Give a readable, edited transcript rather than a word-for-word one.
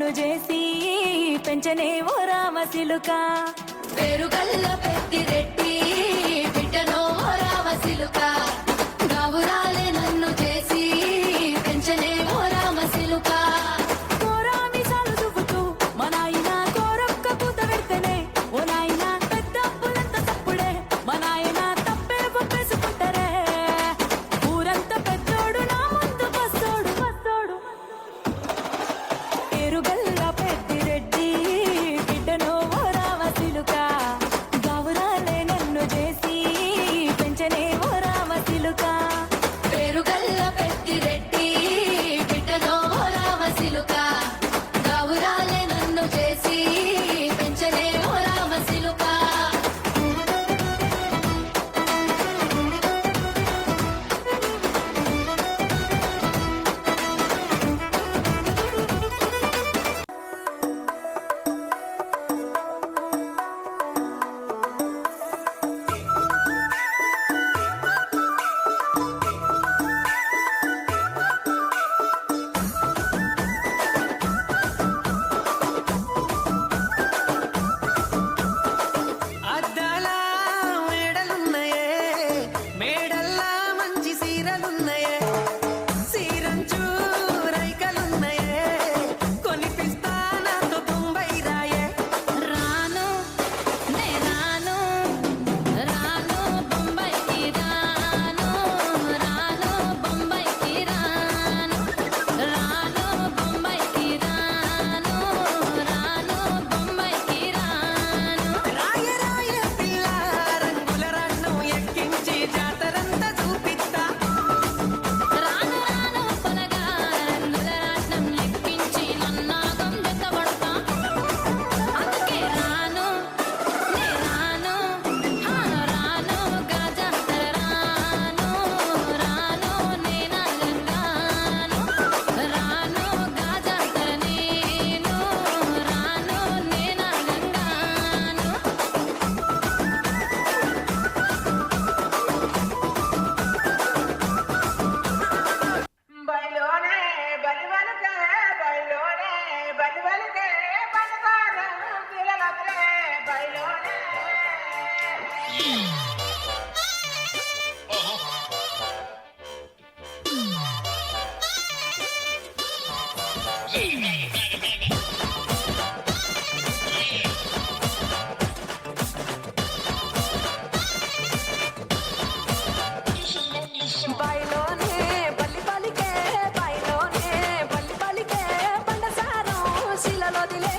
నన్ను చేసి పెంచనే ఓ రామసిలుక పేరుగల్ల పెద్దిరెడ్డి బిడ్డనో రామసిలుక గావురాలే నన్ను చేసి పెంచనే ఓ రామసిలుక కోరామిసాలు దువ్వుతూ మా నాయన కోరొక్క కూత పెడితేనే ఓ నాయన పెద్ద అప్పులంత తప్పుడే మా నాయన తప్పే ఒప్పేసుకుంటారే ఊరంత పెద్దోడు నా ముందు బస్సోడు పేరుగల్ల పెద్దిరెడ్డి బిడ్డనో ఓ రామసిలుక గావురాలే నన్ను చేసి పెంచనే ఓ రామసిలుక పేరుగల్ల పెద్దిరెడ్డి బిడ్డనో రామసిలుక గావురాలే నన్ను చేసి పెంచనే ఓ రామసిలుక అద్దాల మేడలున్నాయే మేడల్లా మంచి సీరలున్నాయే సీరంచు రైకలున్నాయే కొనిపిస్తా నాతో బొంబై రాయే రాను నే రాను రాను బొంబాయికి రాను రాను బొంబాయికి రాను రాను బొంబాయికి రాను రాను బొంబాయికి రాను రాయ రాయ పిల్ల రంగుల రన్నం ఎక్కించి జాతరంతా చూపిస్తా రాను రాను పొలగా రంగుల రాట్నం లెక్కించి నన్నాగం జతపడతా అందుకే రాను నే రాను రాను గాజాతర రాను రాను నేనా గంగాను రాను గాజాతర నేను రాను నేనా గంగాను బయలోనే బలివలకే బయలోనే బలివలకే బలగారం పిల్లలకే బయలోనే బయలోనే బల్లి పలికే బయలోనే బల్లి పలికే బండసారం శిలలోదిలే